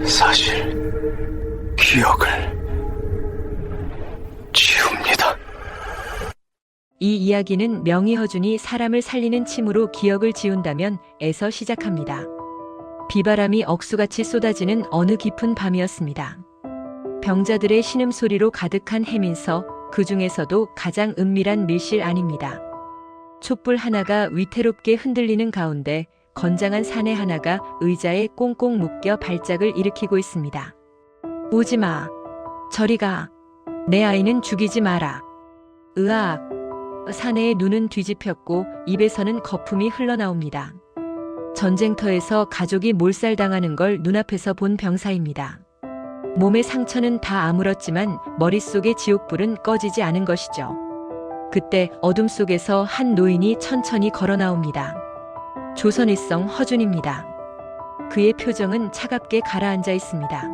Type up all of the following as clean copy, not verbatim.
사실 기억을 지웁니다. 이 이야기는 명의허준이 사람을 살리는 침으로 기억을 지운다면 에서 시작합니다. 비바람이 억수같이 쏟아지는 어느 깊은 밤이었습니다. 병자들의 신음소리로 가득한 해민서, 그 중에서도 가장 은밀한 밀실 안입니다. 촛불 하나가 위태롭게 흔들리는 가운데 건장한 사내 하나가 의자에 꽁꽁 묶여 발작을 일으키고 있습니다. 오지 마. 저리 가. 내 아이는 죽이지 마라. 으악. 사내의 눈은 뒤집혔고 입에서는 거품이 흘러나옵니다. 전쟁터에서 가족이 몰살당하는 걸 눈앞에서 본 병사입니다. 몸의 상처는 다 아물었지만 머릿속의 지옥불은 꺼지지 않은 것이죠. 그때 어둠 속에서 한 노인이 천천히 걸어 나옵니다. 조선일성 허준입니다. 그의 표정은 차갑게 가라앉아 있습니다.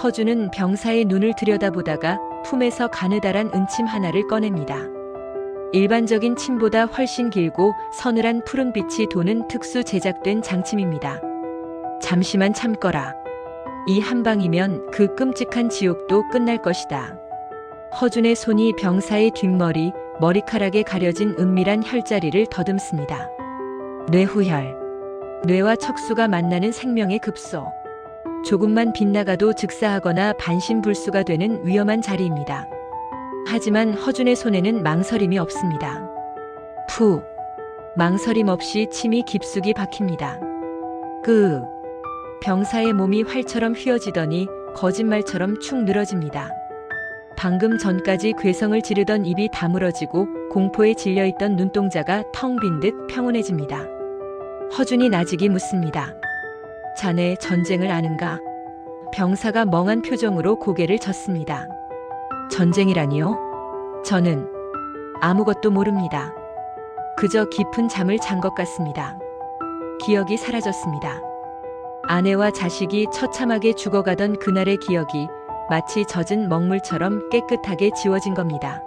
허준은 병사의 눈을 들여다보다가 품에서 가느다란 은침 하나를 꺼냅니다. 일반적인 침보다 훨씬 길고 서늘한 푸른빛이 도는 특수 제작된 장침입니다. 잠시만 참거라. 이 한 방이면 그 끔찍한 지옥도 끝날 것이다. 허준의 손이 병사의 뒷머리, 머리카락에 가려진 은밀한 혈자리를 더듬습니다. 뇌후혈. 뇌와 척수가 만나는 생명의 급소. 조금만 빗나가도 즉사하거나 반신불수가 되는 위험한 자리입니다. 하지만 허준의 손에는 망설임이 없습니다. 푸. 망설임 없이 침이 깊숙이 박힙니다. 병사의 몸이 활처럼 휘어지더니 거짓말처럼 축 늘어집니다. 방금 전까지 괴성을 지르던 입이 다물어지고 공포에 질려있던 눈동자가 텅 빈 듯 평온해집니다. 허준이 나직이 묻습니다. 자네 전쟁을 아는가? 병사가 멍한 표정으로 고개를 젓습니다. 전쟁이라니요? 저는 아무것도 모릅니다. 그저 깊은 잠을 잔 것 같습니다. 기억이 사라졌습니다. 아내와 자식이 처참하게 죽어가던 그날의 기억이 마치 젖은 먹물처럼 깨끗하게 지워진 겁니다.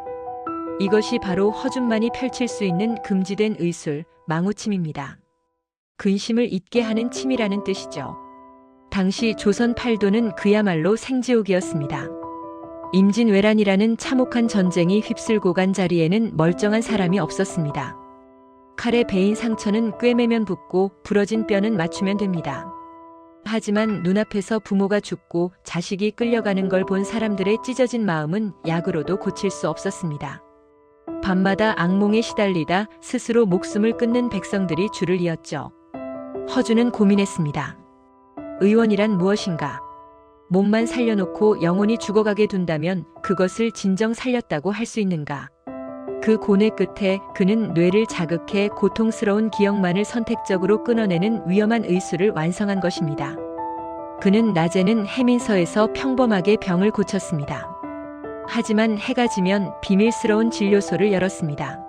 이것이 바로 허준만이 펼칠 수 있는 금지된 의술, 망우침입니다. 근심을 잊게 하는 침이라는 뜻이죠. 당시 조선 팔도는 그야말로 생지옥이었습니다. 임진왜란이라는 참혹한 전쟁이 휩쓸고 간 자리에는 멀쩡한 사람이 없었습니다. 칼에 베인 상처는 꿰매면 붓고 부러진 뼈는 맞추면 됩니다. 하지만 눈앞에서 부모가 죽고 자식이 끌려가는 걸 본 사람들의 찢어진 마음은 약으로도 고칠 수 없었습니다. 밤마다 악몽에 시달리다 스스로 목숨을 끊는 백성들이 줄을 이었죠. 허준은 고민했습니다. 의원이란 무엇인가? 몸만 살려놓고 영혼이 죽어가게 둔다면 그것을 진정 살렸다고 할 수 있는가? 그 고뇌 끝에 그는 뇌를 자극해 고통스러운 기억만을 선택적으로 끊어내는 위험한 의술을 완성한 것입니다. 그는 낮에는 해민서에서 평범하게 병을 고쳤습니다. 하지만 해가 지면 비밀스러운 진료소를 열었습니다.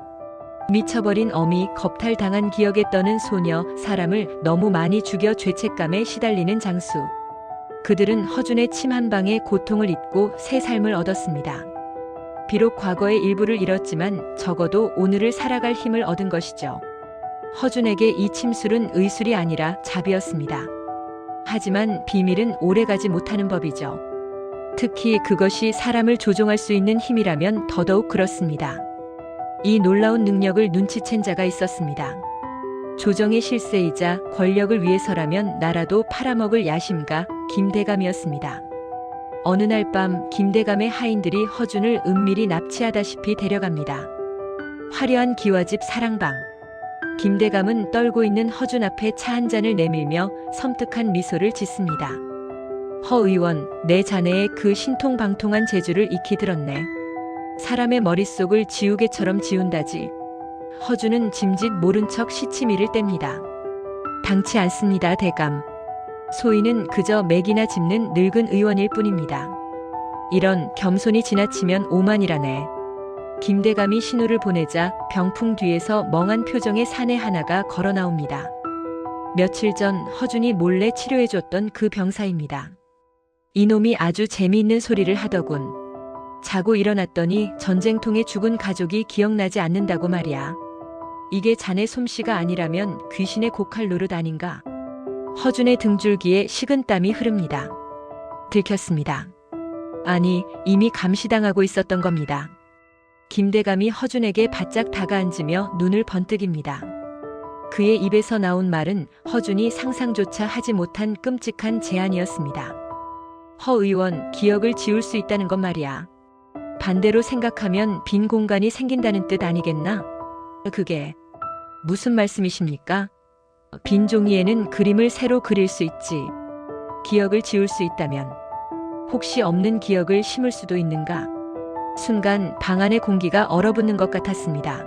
미쳐버린 어미, 겁탈당한 기억에 떠는 소녀, 사람을 너무 많이 죽여 죄책감에 시달리는 장수. 그들은 허준의 침 한 방에 고통을 잊고 새 삶을 얻었습니다. 비록 과거의 일부를 잃었지만 적어도 오늘을 살아갈 힘을 얻은 것이죠. 허준에게 이 침술은 의술이 아니라 자비였습니다. 하지만 비밀은 오래가지 못하는 법이죠. 특히 그것이 사람을 조종할 수 있는 힘이라면 더더욱 그렇습니다. 이 놀라운 능력을 눈치챈 자가 있었습니다. 조정의 실세이자 권력을 위해서라면 나라도 팔아먹을 야심가 김대감이었습니다. 어느 날 밤 김대감의 하인들이 허준을 은밀히 납치하다시피 데려갑니다. 화려한 기와집 사랑방. 김대감은 떨고 있는 허준 앞에 차 한 잔을 내밀며 섬뜩한 미소를 짓습니다. 허 의원, 내 자네의 그 신통방통한 재주를 익히 들었네. 사람의 머릿속을 지우개처럼 지운다지. 허준은 짐짓 모른 척 시치미를 뗍니다. 당치 않습니다, 대감. 소인은 그저 맥이나 짚는 늙은 의원일 뿐입니다. 이런 겸손이 지나치면 오만이라네. 김대감이 신호를 보내자 병풍 뒤에서 멍한 표정의 사내 하나가 걸어 나옵니다. 며칠 전 허준이 몰래 치료해줬던 그 병사입니다. 이놈이 아주 재미있는 소리를 하더군. 자고 일어났더니 전쟁통에 죽은 가족이 기억나지 않는다고 말이야. 이게 자네 솜씨가 아니라면 귀신의 고칼 노릇 아닌가? 허준의 등줄기에 식은땀이 흐릅니다. 들켰습니다. 아니, 이미 감시당하고 있었던 겁니다. 김대감이 허준에게 바짝 다가앉으며 눈을 번뜩입니다. 그의 입에서 나온 말은 허준이 상상조차 하지 못한 끔찍한 제안이었습니다. 허 의원, 기억을 지울 수 있다는 건 말이야. 반대로 생각하면 빈 공간이 생긴다는 뜻 아니겠나? 그게 무슨 말씀이십니까? 빈 종이에는 그림을 새로 그릴 수 있지. 기억을 지울 수 있다면 혹시 없는 기억을 심을 수도 있는가? 순간 방 안의 공기가 얼어붙는 것 같았습니다.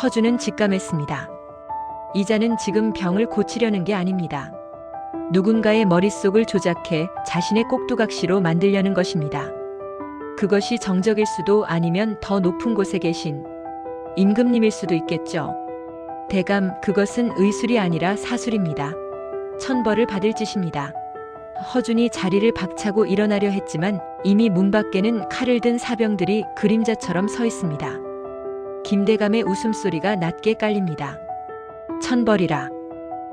허준은 직감했습니다. 이자는 지금 병을 고치려는 게 아닙니다. 누군가의 머릿속을 조작해 자신의 꼭두각시로 만들려는 것입니다. 그것이 정적일 수도 아니면 더 높은 곳에 계신 임금님일 수도 있겠죠. 대감, 그것은 의술이 아니라 사술입니다. 천벌을 받을 짓입니다. 허준이 자리를 박차고 일어나려 했지만 이미 문 밖에는 칼을 든 사병들이 그림자처럼 서 있습니다. 김대감의 웃음소리가 낮게 깔립니다. 천벌이라.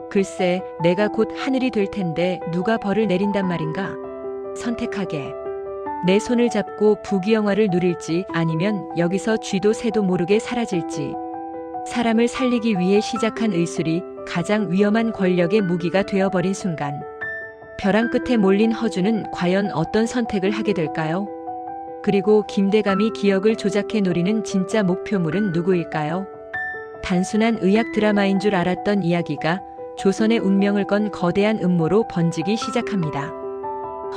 글쎄, 내가 곧 하늘이 될 텐데 누가 벌을 내린단 말인가? 선택하게. 내 손을 잡고 부귀영화를 누릴지 아니면 여기서 쥐도 새도 모르게 사라질지. 사람을 살리기 위해 시작한 의술이 가장 위험한 권력의 무기가 되어버린 순간 벼랑 끝에 몰린 허준은 과연 어떤 선택을 하게 될까요? 그리고 김대감이 기억을 조작해 노리는 진짜 목표물은 누구일까요? 단순한 의학 드라마인 줄 알았던 이야기가 조선의 운명을 건 거대한 음모로 번지기 시작합니다.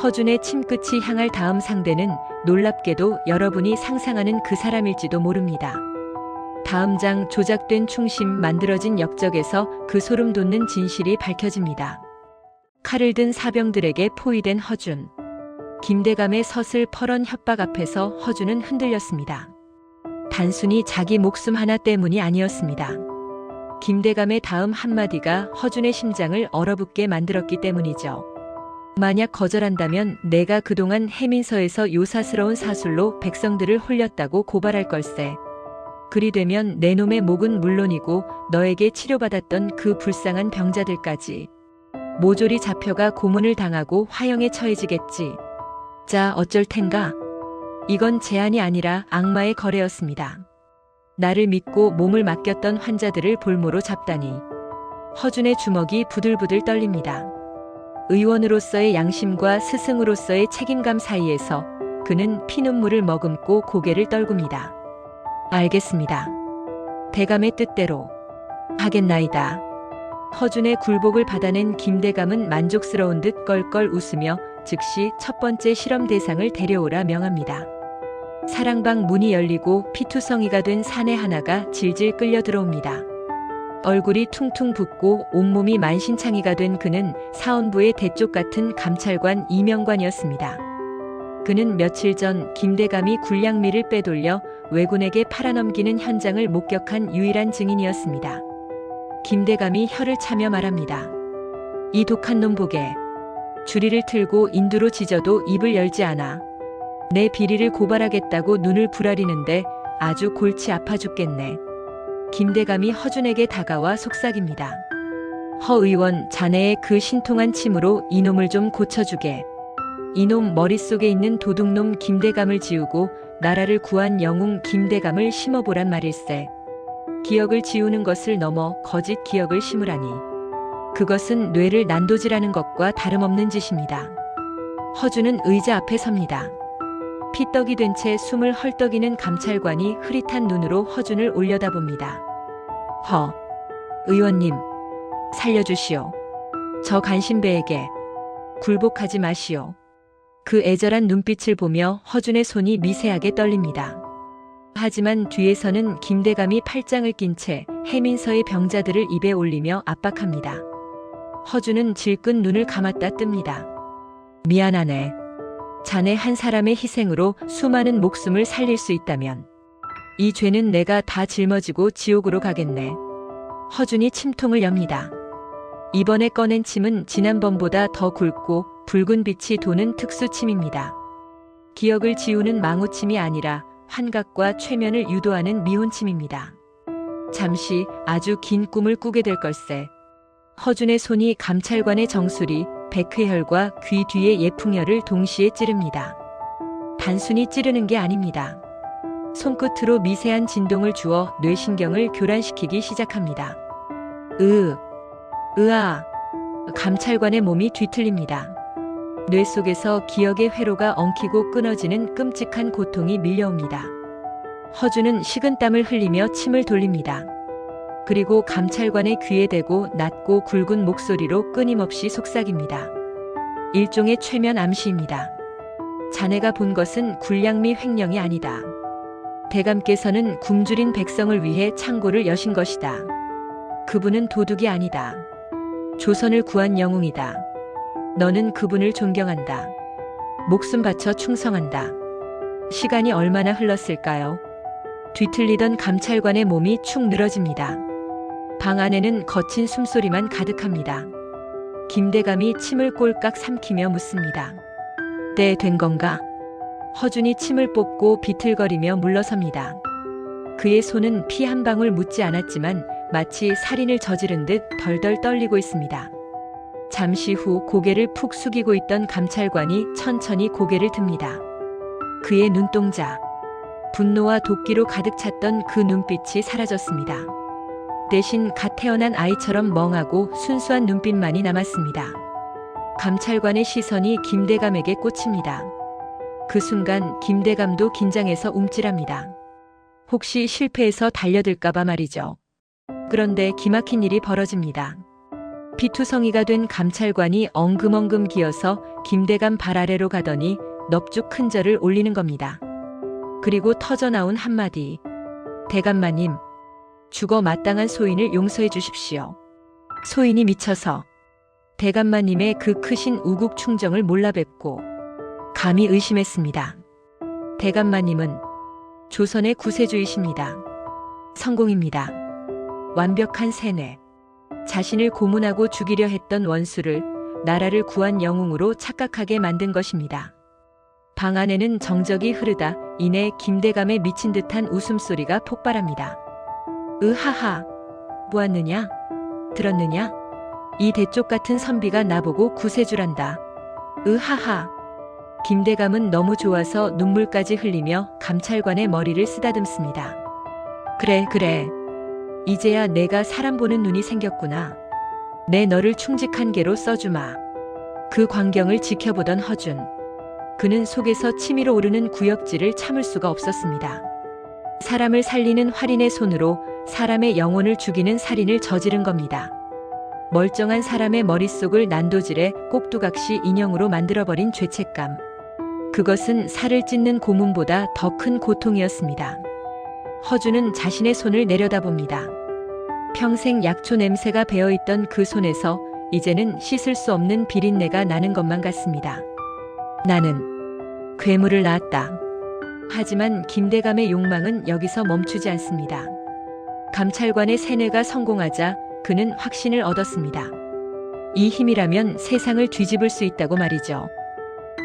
허준의 침끝이 향할 다음 상대는 놀랍게도 여러분이 상상하는 그 사람일지도 모릅니다. 다음 장 조작된 충심 만들어진 역적에서 그 소름 돋는 진실이 밝혀집니다. 칼을 든 사병들에게 포위된 허준. 김대감의 서슬퍼런 협박 앞에서 허준은 흔들렸습니다. 단순히 자기 목숨 하나 때문이 아니었습니다. 김대감의 다음 한마디가 허준의 심장을 얼어붙게 만들었기 때문이죠. 만약 거절한다면 내가 그동안 해민서에서 요사스러운 사술로 백성들을 홀렸다고 고발할 걸세. 그리 되면 내 놈의 목은 물론이고 너에게 치료받았던 그 불쌍한 병자들까지 모조리 잡혀가 고문을 당하고 화형에 처해지겠지. 자, 어쩔 텐가? 이건 제안이 아니라 악마의 거래였습니다. 나를 믿고 몸을 맡겼던 환자들을 볼모로 잡다니. 허준의 주먹이 부들부들 떨립니다. 의원으로서의 양심과 스승으로서의 책임감 사이에서 그는 피눈물을 머금고 고개를 떨굽니다. 알겠습니다. 대감의 뜻대로 하겠나이다. 허준의 굴복을 받아낸 김대감은 만족스러운 듯 껄껄 웃으며 즉시 첫 번째 실험 대상을 데려오라 명합니다. 사랑방 문이 열리고 피투성이가 된 사내 하나가 질질 끌려 들어옵니다. 얼굴이 퉁퉁 붓고 온몸이 만신창이가 된 그는 사헌부의 대쪽 같은 감찰관 이명관이었습니다. 그는 며칠 전 김대감이 굴량미를 빼돌려 왜군에게 팔아넘기는 현장을 목격한 유일한 증인이었습니다. 김대감이 혀를 차며 말합니다. 이 독한 놈 보게. 주리를 틀고 인두로 짖어도 입을 열지 않아. 내 비리를 고발하겠다고 눈을 부라리는데 아주 골치 아파 죽겠네. 김대감이 허준에게 다가와 속삭입니다. 허 의원, 자네의 그 신통한 침으로 이놈을 좀 고쳐주게. 이놈 머릿속에 있는 도둑놈 김대감을 지우고 나라를 구한 영웅 김대감을 심어보란 말일세. 기억을 지우는 것을 넘어 거짓 기억을 심으라니. 그것은 뇌를 난도질하는 것과 다름없는 짓입니다. 허준은 의자 앞에 섭니다. 피떡이 된 채 숨을 헐떡이는 감찰관이 흐릿한 눈으로 허준을 올려다봅니다. 허 의원님, 살려주시오. 저 간신배에게 굴복하지 마시오. 그 애절한 눈빛을 보며 허준의 손이 미세하게 떨립니다. 하지만 뒤에서는 김대감이 팔짱을 낀 채 해민서의 병자들을 입에 올리며 압박합니다. 허준은 질끈 눈을 감았다 뜹니다. 미안하네. 자네 한 사람의 희생으로 수많은 목숨을 살릴 수 있다면 이 죄는 내가 다 짊어지고 지옥으로 가겠네. 허준이 침통을 엽니다. 이번에 꺼낸 침은 지난번보다 더 굵고 붉은 빛이 도는 특수침입니다. 기억을 지우는 망우침이 아니라 환각과 최면을 유도하는 미혼침입니다. 잠시 아주 긴 꿈을 꾸게 될 걸세. 허준의 손이 감찰관의 정수리, 백회혈과 귀 뒤의 예풍혈을 동시에 찌릅니다. 단순히 찌르는 게 아닙니다. 손끝으로 미세한 진동을 주어 뇌신경을 교란시키기 시작합니다. 으아. 감찰관의 몸이 뒤틀립니다. 뇌 속에서 기억의 회로가 엉키고 끊어지는 끔찍한 고통이 밀려옵니다. 허준은 식은땀을 흘리며 침을 돌립니다. 그리고 감찰관의 귀에 대고 낮고 굵은 목소리로 끊임없이 속삭입니다. 일종의 최면 암시입니다. 자네가 본 것은 굴량미 횡령이 아니다. 대감께서는 굶주린 백성을 위해 창고를 여신 것이다. 그분은 도둑이 아니다. 조선을 구한 영웅이다. 너는 그분을 존경한다. 목숨 바쳐 충성한다. 시간이 얼마나 흘렀을까요? 뒤틀리던 감찰관의 몸이 축 늘어집니다. 방 안에는 거친 숨소리만 가득합니다. 김대감이 침을 꼴깍 삼키며 묻습니다. 때 된 건가? 허준이 침을 뽑고 비틀거리며 물러섭니다. 그의 손은 피 한 방울 묻지 않았지만 마치 살인을 저지른 듯 덜덜 떨리고 있습니다. 잠시 후 고개를 푹 숙이고 있던 감찰관이 천천히 고개를 듭니다. 그의 눈동자, 분노와 도끼로 가득 찼던 그 눈빛이 사라졌습니다. 대신 갓 태어난 아이처럼 멍하고 순수한 눈빛만이 남았습니다. 감찰관의 시선이 김대감에게 꽂힙니다. 그 순간 김대감도 긴장해서 움찔합니다. 혹시 실패해서 달려들까봐 말이죠. 그런데 기막힌 일이 벌어집니다. 피투성이가 된 감찰관이 엉금엉금 기어서 김대감 발 아래로 가더니 넙죽 큰 절을 올리는 겁니다. 그리고 터져나온 한마디. 대감마님, 죽어 마땅한 소인을 용서해 주십시오. 소인이 미쳐서 대감마님의 그 크신 우국 충정을 몰라뵙고 감히 의심했습니다. 대감마님은 조선의 구세주이십니다. 성공입니다. 완벽한 세뇌. 자신을 고문하고 죽이려 했던 원수를 나라를 구한 영웅으로 착각하게 만든 것입니다. 방 안에는 정적이 흐르다 이내 김대감의 미친 듯한 웃음소리가 폭발합니다. 으하하. 보았느냐? 들었느냐? 이 대쪽 같은 선비가 나보고 구세주란다. 으하하. 김대감은 너무 좋아서 눈물까지 흘리며 감찰관의 머리를 쓰다듬습니다. 그래. 이제야 내가 사람 보는 눈이 생겼구나. 내 너를 충직한 개로 써주마. 그 광경을 지켜보던 허준. 그는 속에서 치밀어 오르는 구역질을 참을 수가 없었습니다. 사람을 살리는 활인의 손으로 사람의 영혼을 죽이는 살인을 저지른 겁니다. 멀쩡한 사람의 머릿속을 난도질에 꼭두각시 인형으로 만들어버린 죄책감. 그것은 살을 찢는 고문보다 더 큰 고통이었습니다. 허준은 자신의 손을 내려다봅니다. 평생 약초 냄새가 배어있던 그 손에서 이제는 씻을 수 없는 비린내가 나는 것만 같습니다. 나는 괴물을 낳았다. 하지만 김대감의 욕망은 여기서 멈추지 않습니다. 감찰관의 세뇌가 성공하자 그는 확신을 얻었습니다. 이 힘이라면 세상을 뒤집을 수 있다고 말이죠.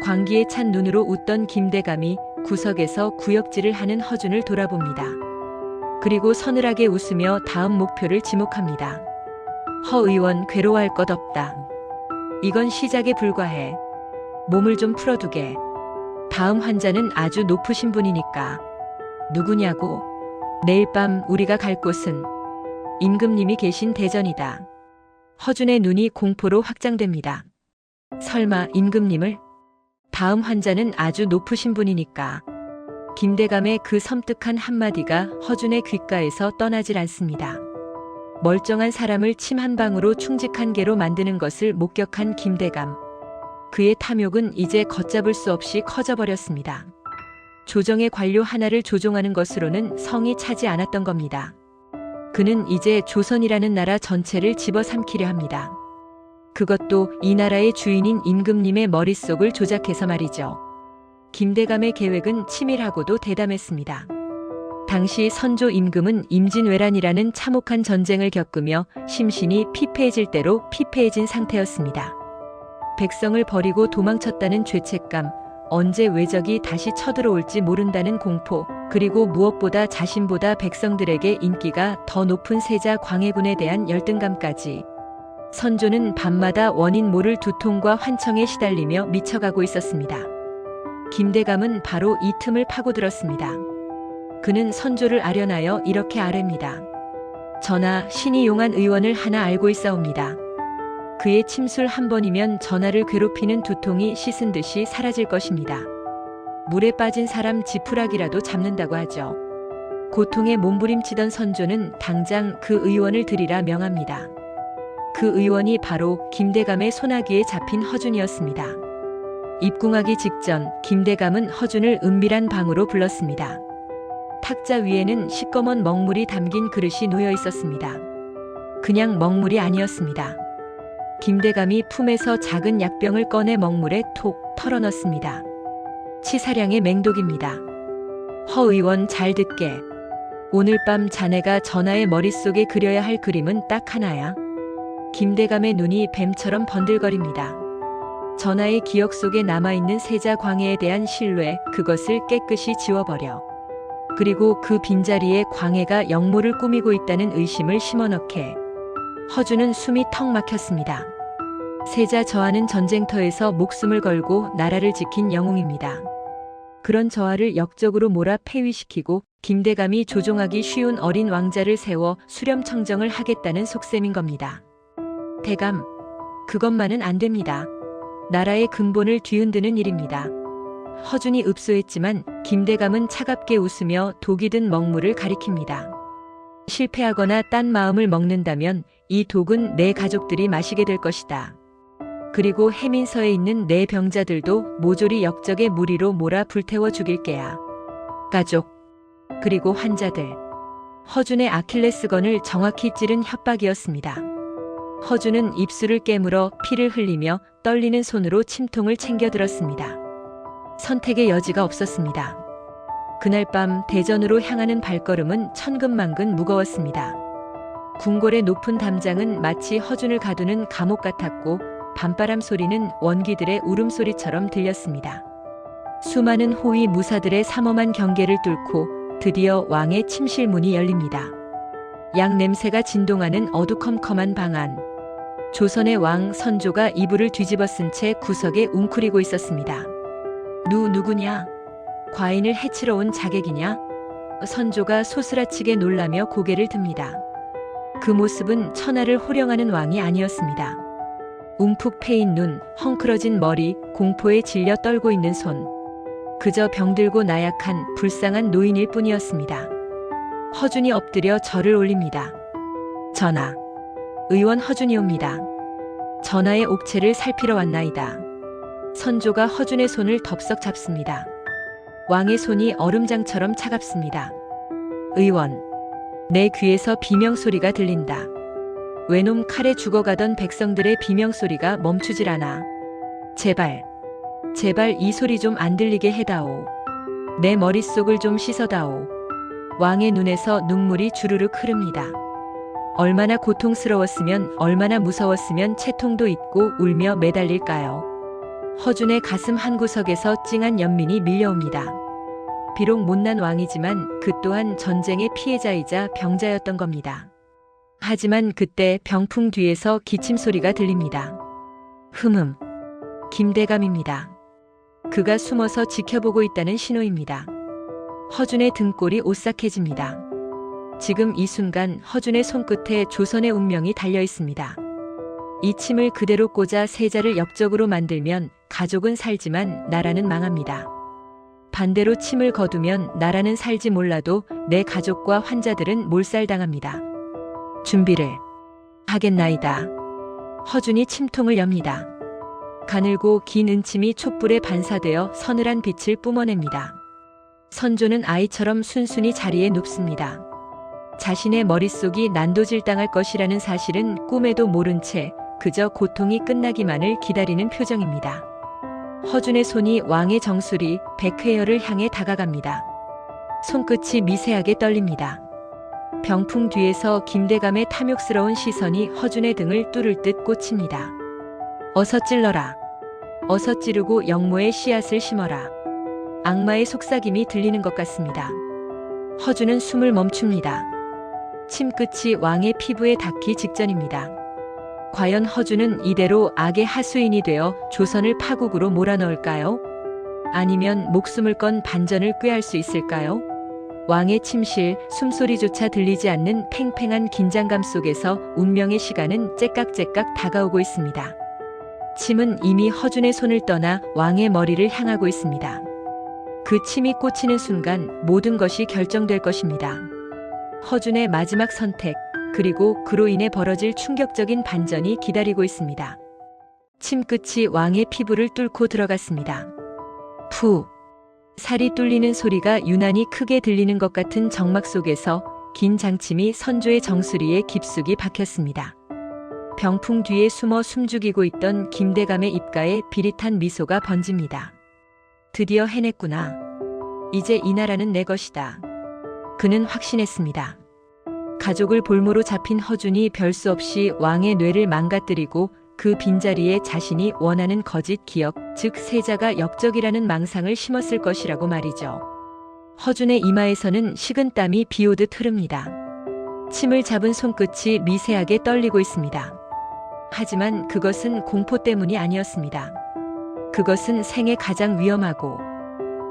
광기에 찬 눈으로 웃던 김대감이 구석에서 구역질을 하는 허준을 돌아봅니다. 그리고 서늘하게 웃으며 다음 목표를 지목합니다. 허 의원 괴로워할 것 없다. 이건 시작에 불과해. 몸을 좀 풀어두게. 다음 환자는 아주 높으신 분이니까. 누구냐고? 내일 밤 우리가 갈 곳은 임금님이 계신 대전이다. 허준의 눈이 공포로 확장됩니다. 설마 임금님을? 다음 환자는 아주 높으신 분이니까. 김대감의 그 섬뜩한 한마디가 허준의 귓가에서 떠나질 않습니다. 멀쩡한 사람을 침 한 방으로 충직한 개로 만드는 것을 목격한 김대감. 그의 탐욕은 이제 걷잡을 수 없이 커져버렸습니다. 조정의 관료 하나를 조종하는 것으로는 성이 차지 않았던 겁니다. 그는 이제 조선이라는 나라 전체를 집어삼키려 합니다. 그것도 이 나라의 주인인 임금님의 머릿속을 조작해서 말이죠. 김대감의 계획은 치밀하고도 대담했습니다. 당시 선조 임금은 임진왜란이라는 참혹한 전쟁을 겪으며 심신이 피폐해질 대로 피폐해진 상태였습니다. 백성을 버리고 도망쳤다는 죄책감, 언제 왜적이 다시 쳐들어올지 모른다는 공포, 그리고 무엇보다 자신보다 백성들에게 인기가 더 높은 세자 광해군에 대한 열등감까지. 선조는 밤마다 원인 모를 두통과 환청에 시달리며 미쳐가고 있었습니다. 김대감은 바로 이 틈을 파고들었습니다. 그는 선조를 아련하여 이렇게 아뢰입니다. 전하, 신이 용한 의원을 하나 알고 있사옵니다. 그의 침술 한 번이면 전하를 괴롭히는 두통이 씻은 듯이 사라질 것입니다. 물에 빠진 사람 지푸라기라도 잡는다고 하죠. 고통에 몸부림치던 선조는 당장 그 의원을 들이라 명합니다. 그 의원이 바로 김대감의 소나기에 잡힌 허준이었습니다. 입궁하기 직전 김대감은 허준을 은밀한 방으로 불렀습니다. 탁자 위에는 시꺼먼 먹물이 담긴 그릇이 놓여 있었습니다. 그냥 먹물이 아니었습니다. 김대감이 품에서 작은 약병을 꺼내 먹물에 톡 털어넣습니다. 치사량의 맹독입니다. 허 의원 잘 듣게. 오늘 밤 자네가 전하의 머릿속에 그려야 할 그림은 딱 하나야. 김대감의 눈이 뱀처럼 번들거립니다. 전하의 기억 속에 남아있는 세자 광해에 대한 신뢰, 그것을 깨끗이 지워버려. 그리고 그 빈자리에 광해가 역모를 꾸미고 있다는 의심을 심어넣게. 허준은 숨이 턱 막혔습니다. 세자 저하는 전쟁터에서 목숨을 걸고 나라를 지킨 영웅입니다. 그런 저하를 역적으로 몰아 폐위시키고 김대감이 조종하기 쉬운 어린 왕자를 세워 수렴청정을 하겠다는 속셈인 겁니다. 대감, 그것만은 안 됩니다. 나라의 근본을 뒤흔드는 일입니다. 허준이 읍소했지만 김대감은 차갑게 웃으며 독이 든 먹물을 가리킵니다. 실패하거나 딴 마음을 먹는다면 이 독은 내 가족들이 마시게 될 것이다. 그리고 해민서에 있는 내 병자들도 모조리 역적의 무리로 몰아 불태워 죽일 게야. 가족, 그리고 환자들. 허준의 아킬레스건을 정확히 찌른 협박이었습니다. 허준은 입술을 깨물어 피를 흘리며 떨리는 손으로 침통을 챙겨들었습니다. 선택의 여지가 없었습니다. 그날 밤 대전으로 향하는 발걸음은 천근만근 무거웠습니다. 궁궐의 높은 담장은 마치 허준을 가두는 감옥 같았고 밤바람 소리는 원기들의 울음소리처럼 들렸습니다. 수많은 호위 무사들의 삼엄한 경계를 뚫고 드디어 왕의 침실문이 열립니다. 약 냄새가 진동하는 어두컴컴한 방 안. 조선의 왕 선조가 이불을 뒤집어 쓴 채 구석에 웅크리고 있었습니다. 누구냐? 과인을 해치러 온 자객이냐? 선조가 소스라치게 놀라며 고개를 듭니다. 그 모습은 천하를 호령하는 왕이 아니었습니다. 움푹 패인 눈, 헝클어진 머리, 공포에 질려 떨고 있는 손. 그저 병들고 나약한 불쌍한 노인일 뿐이었습니다. 허준이 엎드려 절을 올립니다. 전하, 의원 허준이옵니다. 전하의 옥체를 살피러 왔나이다. 선조가 허준의 손을 덥석 잡습니다. 왕의 손이 얼음장처럼 차갑습니다. 의원, 내 귀에서 비명소리가 들린다. 외놈 칼에 죽어가던 백성들의 비명소리가 멈추질 않아. 제발 이 소리 좀 안 들리게 해다오. 내 머릿속을 좀 씻어다오. 왕의 눈에서 눈물이 주르륵 흐릅니다. 얼마나 고통스러웠으면, 얼마나 무서웠으면 채통도 잊고 울며 매달릴까요? 허준의 가슴 한구석에서 찡한 연민이 밀려옵니다. 비록 못난 왕이지만 그 또한 전쟁의 피해자이자 병자였던 겁니다. 하지만 그때 병풍 뒤에서 기침 소리가 들립니다. 흠, 김대감입니다. 그가 숨어서 지켜보고 있다는 신호입니다. 허준의 등골이 오싹해집니다. 지금 이 순간 허준의 손끝에 조선의 운명이 달려 있습니다. 이 침을 그대로 꽂아 세자를 역적으로 만들면 가족은 살지만 나라는 망합니다. 반대로 침을 거두면 나라는 살지 몰라도 내 가족과 환자들은 몰살당합니다. 준비를 하겠나이다. 허준이 침통을 엽니다. 가늘고 긴 은침이 촛불에 반사되어 서늘한 빛을 뿜어냅니다. 선조는 아이처럼 순순히 자리에 눕습니다. 자신의 머릿속이 난도질당할 것이라는 사실은 꿈에도 모른 채 그저 고통이 끝나기만을 기다리는 표정입니다. 허준의 손이 왕의 정수리 백회열을 향해 다가갑니다. 손끝이 미세하게 떨립니다. 병풍 뒤에서 김대감의 탐욕스러운 시선이 허준의 등을 뚫을 듯 꽂힙니다. 어서 찔러라. 어서 찌르고 역모의 씨앗을 심어라. 악마의 속삭임이 들리는 것 같습니다. 허준은 숨을 멈춥니다. 침끝이 왕의 피부에 닿기 직전입니다. 과연 허준은 이대로 악의 하수인이 되어 조선을 파국으로 몰아넣을까요? 아니면 목숨을 건 반전을 꾀할 수 있을까요? 왕의 침실, 숨소리조차 들리지 않는 팽팽한 긴장감 속에서 운명의 시간은 째깍째깍 다가오고 있습니다. 침은 이미 허준의 손을 떠나 왕의 머리를 향하고 있습니다. 그 침이 꽂히는 순간 모든 것이 결정될 것입니다. 허준의 마지막 선택, 그리고 그로 인해 벌어질 충격적인 반전이 기다리고 있습니다. 침끝이 왕의 피부를 뚫고 들어갔습니다. 푸. 살이 뚫리는 소리가 유난히 크게 들리는 것 같은 정막 속에서 긴 장침이 선조의 정수리에 깊숙이 박혔습니다. 병풍 뒤에 숨어 숨죽이고 있던 김대감의 입가에 비릿한 미소가 번집니다. 드디어 해냈구나. 이제 이 나라는 내 것이다. 그는 확신했습니다. 가족을 볼모로 잡힌 허준이 별수 없이 왕의 뇌를 망가뜨리고 그 빈자리에 자신이 원하는 거짓 기억, 즉 세자가 역적이라는 망상을 심었을 것이라고 말이죠. 허준의 이마에서는 식은땀이 비오듯 흐릅니다. 침을 잡은 손끝이 미세하게 떨리고 있습니다. 하지만 그것은 공포 때문이 아니었습니다. 그것은 생애 가장 위험하고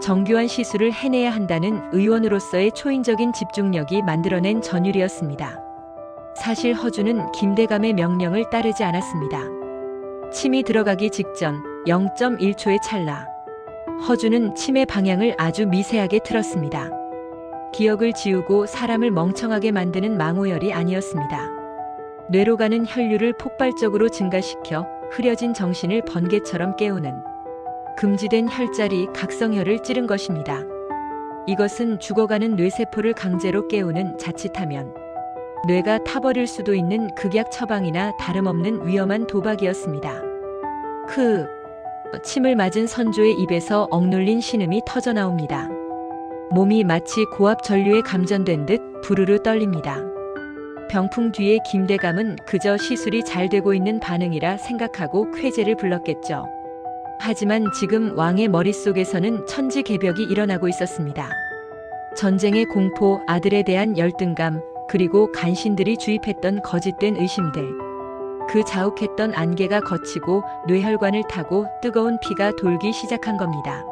정교한 시술을 해내야 한다는 의원으로서의 초인적인 집중력이 만들어낸 전율이었습니다. 사실 허준은 김대감의 명령을 따르지 않았습니다. 침이 들어가기 직전 0.1초의 찰나, 허준은 침의 방향을 아주 미세하게 틀었습니다. 기억을 지우고 사람을 멍청하게 만드는 망우열이 아니었습니다. 뇌로 가는 혈류를 폭발적으로 증가시켜 흐려진 정신을 번개처럼 깨우는 금지된 혈자리 각성혈을 찌른 것입니다. 이것은 죽어가는 뇌세포를 강제로 깨우는 자칫하면 뇌가 타버릴 수도 있는 극약 처방이나 다름없는 위험한 도박이었습니다. 침을 맞은 선조의 입에서 억눌린 신음이 터져 나옵니다. 몸이 마치 고압 전류에 감전된 듯 부르르 떨립니다. 병풍 뒤에 김대감은 그저 시술이 잘 되고 있는 반응이라 생각하고 쾌재를 불렀겠죠. 하지만 지금 왕의 머릿속에서는 천지개벽이 일어나고 있었습니다. 전쟁의 공포, 아들에 대한 열등감, 그리고 간신들이 주입했던 거짓된 의심들. 그 자욱했던 안개가 걷히고 뇌혈관을 타고 뜨거운 피가 돌기 시작한 겁니다.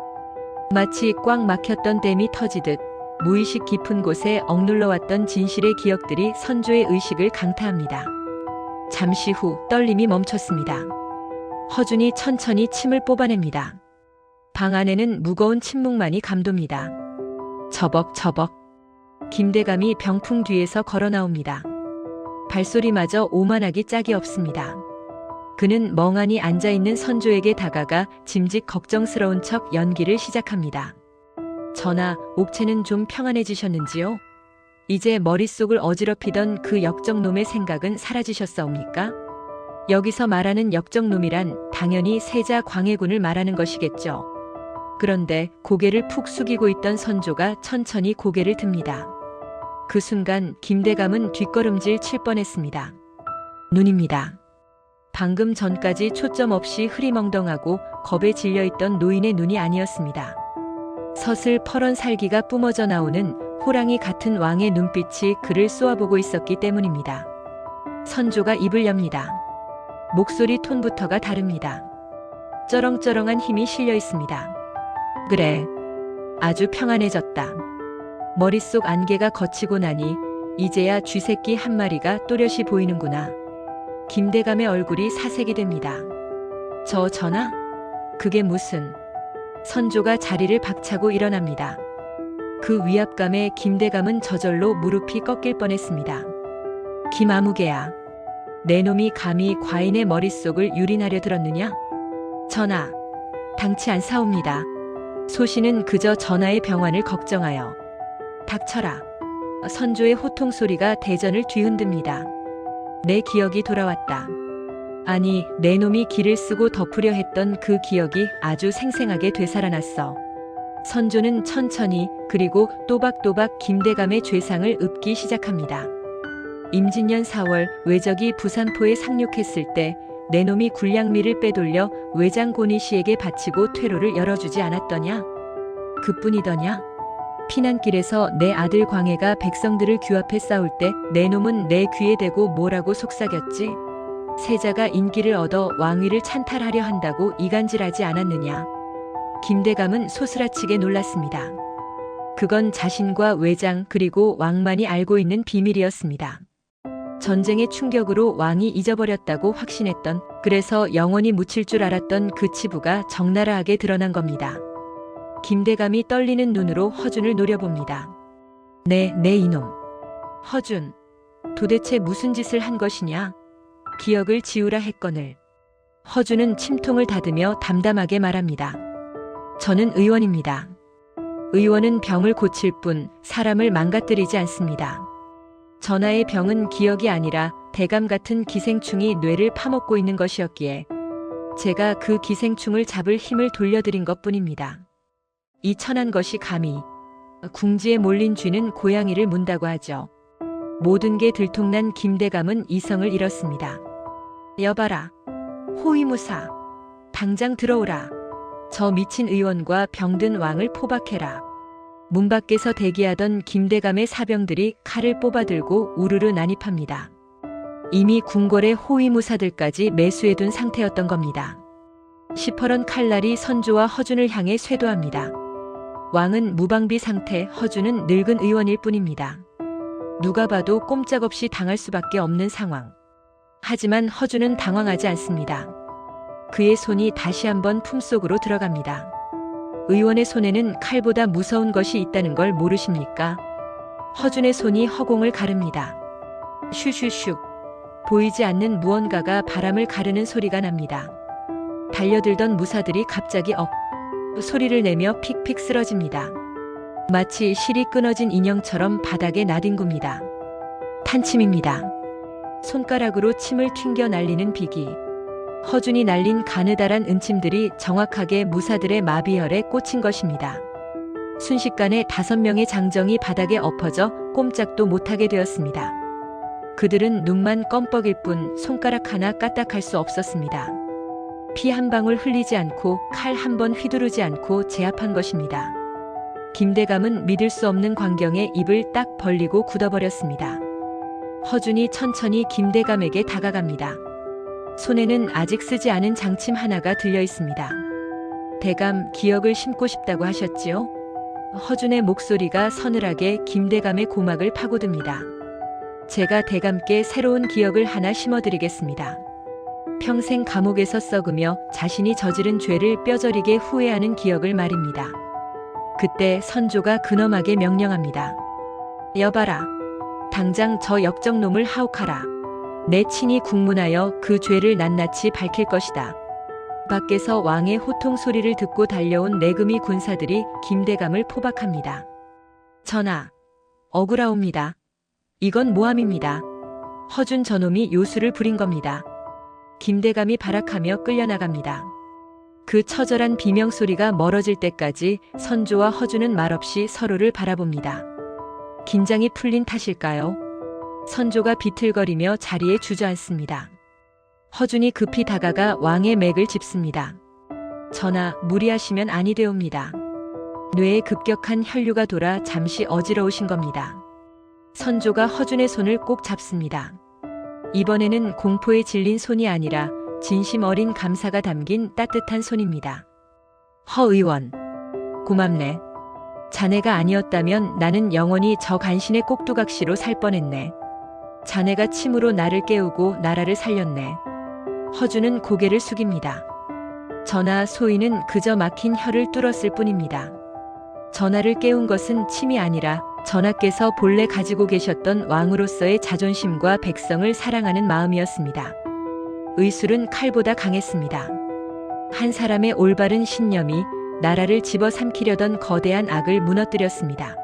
마치 꽉 막혔던 댐이 터지듯 무의식 깊은 곳에 억눌러왔던 진실의 기억들이 선조의 의식을 강타합니다. 잠시 후 떨림이 멈췄습니다. 허준이 천천히 침을 뽑아냅니다. 방 안에는 무거운 침묵만이 감돕니다. 저벅저벅. 김대감이 병풍 뒤에서 걸어 나옵니다. 발소리마저 오만하기 짝이 없습니다. 그는 멍하니 앉아있는 선조에게 다가가 짐짓 걱정스러운 척 연기를 시작합니다. 전하, 옥체는 좀 평안해지셨는지요? 이제 머릿속을 어지럽히던 그 역적놈의 생각은 사라지셨사옵니까? 여기서 말하는 역적놈이란 당연히 세자 광해군을 말하는 것이겠죠. 그런데 고개를 푹 숙이고 있던 선조가 천천히 고개를 듭니다. 그 순간 김대감은 뒷걸음질 칠 뻔했습니다. 눈입니다. 방금 전까지 초점 없이 흐리멍덩하고 겁에 질려있던 노인의 눈이 아니었습니다. 서슬 퍼런 살기가 뿜어져 나오는 호랑이 같은 왕의 눈빛이 그를 쏘아보고 있었기 때문입니다. 선조가 입을 엽니다. 목소리 톤부터가 다릅니다. 쩌렁쩌렁한 힘이 실려 있습니다. 그래, 아주 평안해졌다. 머릿속 안개가 걷히고 나니 이제야 쥐새끼 한 마리가 또렷이 보이는구나. 김대감의 얼굴이 사색이 됩니다. 저 전하? 그게 무슨... 선조가 자리를 박차고 일어납니다. 그 위압감에 김대감은 저절로 무릎이 꺾일 뻔했습니다. 김아무개야, 내 놈이 감히 과인의 머릿속을 유린하려 들었느냐? 전하, 당치 않사옵니다. 소신은 그저 전하의 병환을 걱정하여. 닥쳐라. 선조의 호통 소리가 대전을 뒤흔듭니다. 내 기억이 돌아왔다. 아니, 내 놈이 기를 쓰고 덮으려 했던 그 기억이 아주 생생하게 되살아났어. 선조는 천천히 그리고 또박또박 김대감의 죄상을 읊기 시작합니다. 임진년 4월 외적이 부산포에 상륙했을 때 내 놈이 굴량미를 빼돌려 외장 고니시에게 바치고 퇴로를 열어주지 않았더냐? 그뿐이더냐? 피난길에서 내 아들 광해가 백성들을 규합해 싸울 때 내 놈은 내 귀에 대고 뭐라고 속삭였지? 세자가 인기를 얻어 왕위를 찬탈하려 한다고 이간질하지 않았느냐. 김대감은 소스라치게 놀랐습니다. 그건 자신과 외장 그리고 왕만이 알고 있는 비밀이었습니다. 전쟁의 충격으로 왕이 잊어버렸다고 확신했던, 그래서 영원히 묻힐 줄 알았던 그 치부가 적나라하게 드러난 겁니다. 김대감이 떨리는 눈으로 허준을 노려봅니다. 네 이놈. 허준, 도대체 무슨 짓을 한 것이냐? 기억을 지우라 했거늘. 허준은 침통을 닫으며 담담하게 말합니다. 저는 의원입니다. 의원은 병을 고칠 뿐 사람을 망가뜨리지 않습니다. 전하의 병은 기억이 아니라 대감 같은 기생충이 뇌를 파먹고 있는 것이었기에 제가 그 기생충을 잡을 힘을 돌려드린 것뿐입니다. 이 천한 것이 감히, 궁지에 몰린 쥐는 고양이를 문다고 하죠. 모든 게 들통난 김대감은 이성을 잃었습니다. 여봐라. 호위무사. 당장 들어오라. 저 미친 의원과 병든 왕을 포박해라. 문 밖에서 대기하던 김대감의 사병들이 칼을 뽑아들고 우르르 난입합니다. 이미 궁궐의 호위무사들까지 매수해둔 상태였던 겁니다. 시퍼런 칼날이 선조와 허준을 향해 쇄도합니다. 왕은 무방비 상태, 허준은 늙은 의원일 뿐입니다. 누가 봐도 꼼짝없이 당할 수밖에 없는 상황. 하지만 허준은 당황하지 않습니다. 그의 손이 다시 한번 품속으로 들어갑니다. 의원의 손에는 칼보다 무서운 것이 있다는 걸 모르십니까? 허준의 손이 허공을 가릅니다. 슈슈슉. 보이지 않는 무언가가 바람을 가르는 소리가 납니다. 달려들던 무사들이 갑자기 소리를 내며 픽픽 쓰러집니다. 마치 실이 끊어진 인형처럼 바닥에 나뒹굽니다. 탄침입니다. 손가락으로 침을 튕겨 날리는 비기. 허준이 날린 가느다란 은침들이 정확하게 무사들의 마비혈에 꽂힌 것입니다. 순식간에 5명의 장정이 바닥에 엎어져 꼼짝도 못하게 되었습니다. 그들은 눈만 껌뻑일 뿐 손가락 하나 까딱할 수 없었습니다. 피 한 방울 흘리지 않고 칼 한 번 휘두르지 않고 제압한 것입니다. 김대감은 믿을 수 없는 광경에 입을 딱 벌리고 굳어버렸습니다. 허준이 천천히 김대감에게 다가갑니다. 손에는 아직 쓰지 않은 장침 하나가 들려 있습니다. 대감, 기억을 심고 싶다고 하셨지요? 허준의 목소리가 서늘하게 김대감의 고막을 파고듭니다. 제가 대감께 새로운 기억을 하나 심어드리겠습니다. 평생 감옥에서 썩으며 자신이 저지른 죄를 뼈저리게 후회하는 기억을 말입니다. 그때 선조가 근엄하게 명령합니다. 여봐라. 당장 저 역적놈을 하옥하라. 내 친히 국문하여 그 죄를 낱낱이 밝힐 것이다. 밖에서 왕의 호통 소리를 듣고 달려온 내금이 군사들이 김대감을 포박합니다. 전하, 억울하옵니다. 이건 모함입니다. 허준 저놈이 요술을 부린 겁니다. 김대감이 발악하며 끌려나갑니다. 그 처절한 비명소리가 멀어질 때까지 선조와 허준은 말없이 서로를 바라봅니다. 긴장이 풀린 탓일까요? 선조가 비틀거리며 자리에 주저앉습니다. 허준이 급히 다가가 왕의 맥을 짚습니다. 전하, 무리하시면 아니 되옵니다. 뇌에 급격한 혈류가 돌아 잠시 어지러우신 겁니다. 선조가 허준의 손을 꼭 잡습니다. 이번에는 공포에 질린 손이 아니라 진심 어린 감사가 담긴 따뜻한 손입니다. 허 의원, 고맙네. 자네가 아니었다면 나는 영원히 저 간신의 꼭두각시로 살 뻔했네. 자네가 침으로 나를 깨우고 나라를 살렸네. 허준은 고개를 숙입니다. 전하, 소인은 그저 막힌 혀를 뚫었을 뿐입니다. 전하를 깨운 것은 침이 아니라 전하께서 본래 가지고 계셨던 왕으로서의 자존심과 백성을 사랑하는 마음이었습니다. 의술은 칼보다 강했습니다. 한 사람의 올바른 신념이 나라를 집어삼키려던 거대한 악을 무너뜨렸습니다.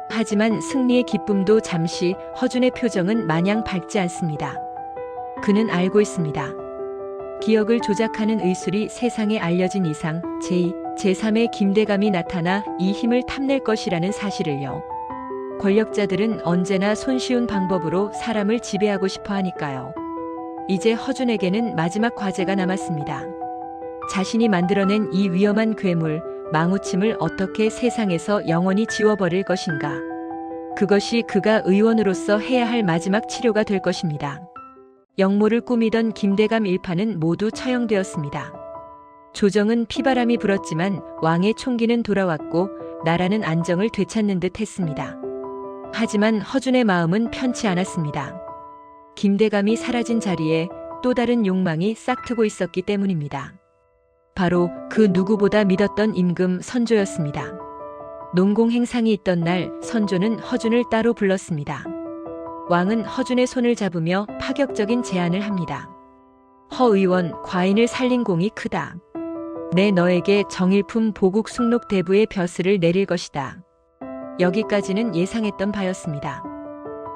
하지만 승리의 기쁨도 잠시 허준의 표정은 마냥 밝지 않습니다. 그는 알고 있습니다. 기억을 조작하는 의술이 세상에 알려진 이상 제2, 제3의 김대감이 나타나 이 힘을 탐낼 것이라는 사실을요. 권력자들은 언제나 손쉬운 방법으로 사람을 지배하고 싶어 하니까요. 이제 허준에게는 마지막 과제가 남았습니다. 자신이 만들어낸 이 위험한 괴물, 망우침을 어떻게 세상에서 영원히 지워버릴 것인가. 그것이 그가 의원으로서 해야 할 마지막 치료가 될 것입니다. 역모를 꾸미던 김대감 일파는 모두 처형되었습니다. 조정은 피바람이 불었지만 왕의 총기는 돌아왔고 나라는 안정을 되찾는 듯 했습니다. 하지만 허준의 마음은 편치 않았습니다. 김대감이 사라진 자리에 또 다른 욕망이 싹트고 있었기 때문입니다. 바로 그 누구보다 믿었던 임금 선조였습니다. 농공 행상이 있던 날 선조는 허준을 따로 불렀습니다. 왕은 허준의 손을 잡으며 파격적인 제안을 합니다. 허 의원, 과인을 살린 공이 크다. 내 너에게 정일품 보국 숙록 대부의 벼슬을 내릴 것이다. 여기까지는 예상했던 바였습니다.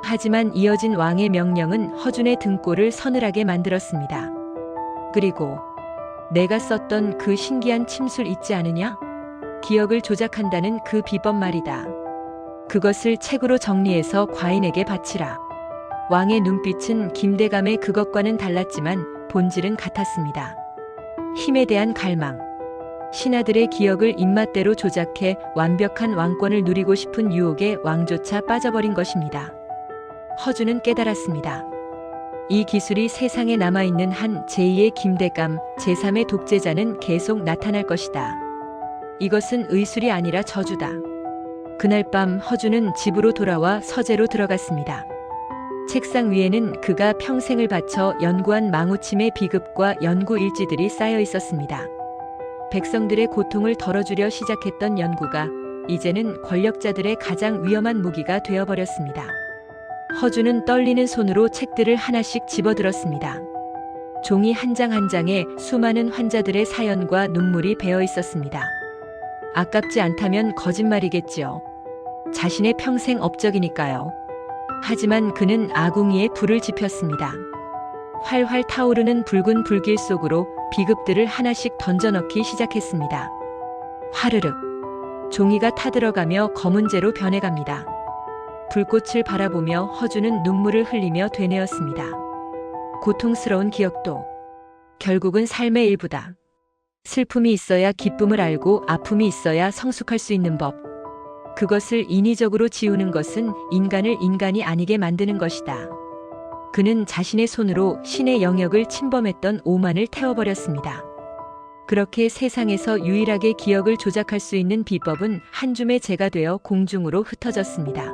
하지만 이어진 왕의 명령은 허준의 등골을 서늘하게 만들었습니다. 그리고 내가 썼던 그 신기한 침술 있지 않으냐? 기억을 조작한다는 그 비법 말이다. 그것을 책으로 정리해서 과인에게 바치라. 왕의 눈빛은 김대감의 그것과는 달랐지만 본질은 같았습니다. 힘에 대한 갈망. 신하들의 기억을 입맛대로 조작해 완벽한 왕권을 누리고 싶은 유혹에 왕조차 빠져버린 것입니다. 허준은 깨달았습니다. 이 기술이 세상에 남아있는 한 제2의 김대감, 제3의 독재자는 계속 나타날 것이다. 이것은 의술이 아니라 저주다. 그날 밤 허준은 집으로 돌아와 서재로 들어갔습니다. 책상 위에는 그가 평생을 바쳐 연구한 망우침의 비급과 연구 일지들이 쌓여 있었습니다. 백성들의 고통을 덜어주려 시작했던 연구가 이제는 권력자들의 가장 위험한 무기가 되어버렸습니다. 허준은 떨리는 손으로 책들을 하나씩 집어들었습니다. 종이 한 장 한 장에 수많은 환자들의 사연과 눈물이 배어 있었습니다. 아깝지 않다면 거짓말이겠지요. 자신의 평생 업적이니까요. 하지만 그는 아궁이에 불을 지폈습니다. 활활 타오르는 붉은 불길 속으로 비급들을 하나씩 던져넣기 시작했습니다. 화르륵. 종이가 타들어가며 검은재로 변해갑니다. 불꽃을 바라보며 허준은 눈물을 흘리며 되뇌었습니다. 고통스러운 기억도 결국은 삶의 일부다. 슬픔이 있어야 기쁨을 알고 아픔이 있어야 성숙할 수 있는 법. 그것을 인위적으로 지우는 것은 인간을 인간이 아니게 만드는 것이다. 그는 자신의 손으로 신의 영역을 침범했던 오만을 태워버렸습니다. 그렇게 세상에서 유일하게 기억을 조작할 수 있는 비법은 한 줌의 재가 되어 공중으로 흩어졌습니다.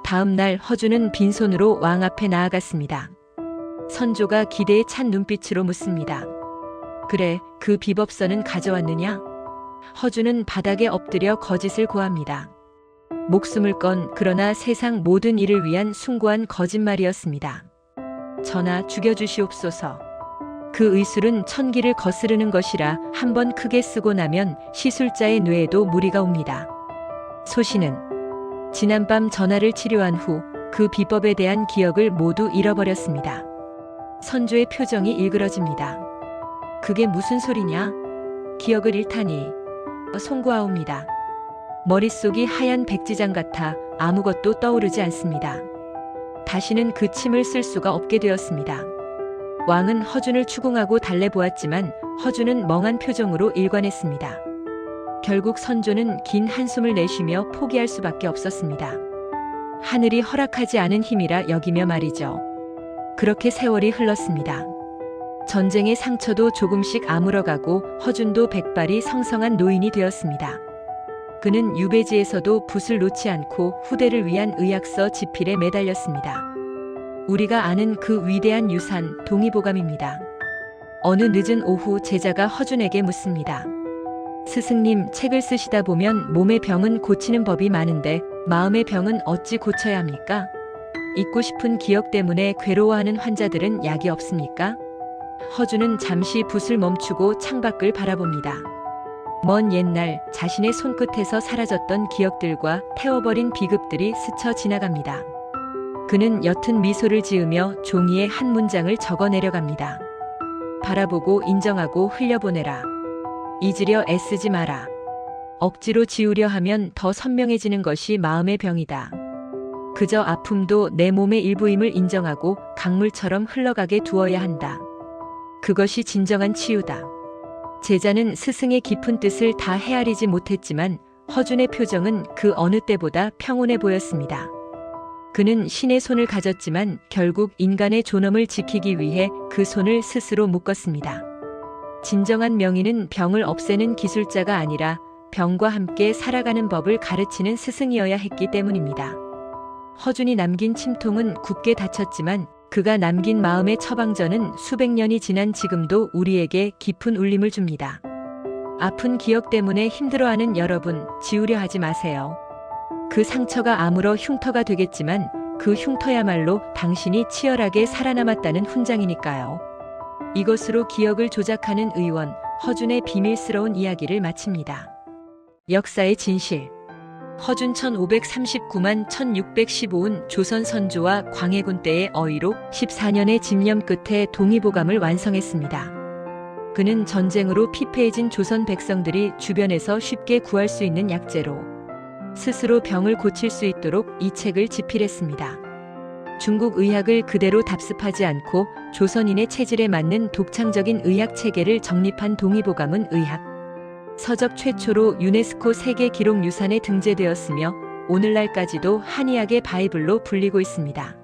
다음 날 허준은 빈손으로 왕 앞에 나아갔습니다. 선조가 기대에 찬 눈빛으로 묻습니다. 그래, 그 비법서는 가져왔느냐? 허준은 바닥에 엎드려 거짓을 고합니다. 목숨을 건 그러나 세상 모든 일을 위한 숭고한 거짓말이었습니다. 전하 죽여주시옵소서. 그 의술은 천기를 거스르는 것이라 한번 크게 쓰고 나면 시술자의 뇌에도 무리가 옵니다. 소신은 지난밤 전하를 치료한 후 그 비법에 대한 기억을 모두 잃어버렸습니다. 선조의 표정이 일그러집니다. 그게 무슨 소리냐? 기억을 잃다니. 송구하옵니다. 머릿속이 하얀 백지장 같아 아무것도 떠오르지 않습니다. 다시는 그 침을 쓸 수가 없게 되었습니다. 왕은 허준을 추궁하고 달래보았지만 허준은 멍한 표정으로 일관했습니다. 결국 선조는 긴 한숨을 내쉬며 포기할 수밖에 없었습니다. 하늘이 허락하지 않은 힘이라 여기며 말이죠. 그렇게 세월이 흘렀습니다. 전쟁의 상처도 조금씩 아물어가고 허준도 백발이 성성한 노인이 되었습니다. 그는 유배지에서도 붓을 놓지 않고 후대를 위한 의학서 지필에 매달렸습니다. 우리가 아는 그 위대한 유산 동의보감입니다. 어느 늦은 오후 제자가 허준에게 묻습니다. 스승님, 책을 쓰시다 보면 몸의 병은 고치는 법이 많은데 마음의 병은 어찌 고쳐야 합니까? 잊고 싶은 기억 때문에 괴로워하는 환자들은 약이 없습니까? 허준은 잠시 붓을 멈추고 창밖을 바라봅니다. 먼 옛날 자신의 손끝에서 사라졌던 기억들과 태워버린 비급들이 스쳐 지나갑니다. 그는 옅은 미소를 지으며 종이에 한 문장을 적어 내려갑니다. 바라보고 인정하고 흘려보내라. 잊으려 애쓰지 마라. 억지로 지우려 하면 더 선명해지는 것이 마음의 병이다. 그저 아픔도 내 몸의 일부임을 인정하고 강물처럼 흘러가게 두어야 한다. 그것이 진정한 치유다. 제자는 스승의 깊은 뜻을 다 헤아리지 못했지만 허준의 표정은 그 어느 때보다 평온해 보였습니다. 그는 신의 손을 가졌지만 결국 인간의 존엄을 지키기 위해 그 손을 스스로 묶었습니다. 진정한 명의는 병을 없애는 기술자가 아니라 병과 함께 살아가는 법을 가르치는 스승이어야 했기 때문입니다. 허준이 남긴 침통은 굳게 닫혔지만 그가 남긴 마음의 처방전은 수백 년이 지난 지금도 우리에게 깊은 울림을 줍니다. 아픈 기억 때문에 힘들어하는 여러분, 지우려 하지 마세요. 그 상처가 아물어 흉터가 되겠지만 그 흉터야말로 당신이 치열하게 살아남았다는 훈장이니까요. 이것으로 기억을 조작하는 의원 허준의 비밀스러운 이야기를 마칩니다. 역사의 진실. 허준 1539만 1615은 조선 선조와 광해군 때의 어의로 14년의 집념 끝에 동의보감을 완성했습니다. 그는 전쟁으로 피폐해진 조선 백성들이 주변에서 쉽게 구할 수 있는 약재로 스스로 병을 고칠 수 있도록 이 책을 집필했습니다. 중국 의학을 그대로 답습하지 않고 조선인의 체질에 맞는 독창적인 의학 체계를 정립한 동의보감은 의학 서적 최초로 유네스코 세계 기록 유산에 등재되었으며 오늘날까지도 한의학의 바이블로 불리고 있습니다.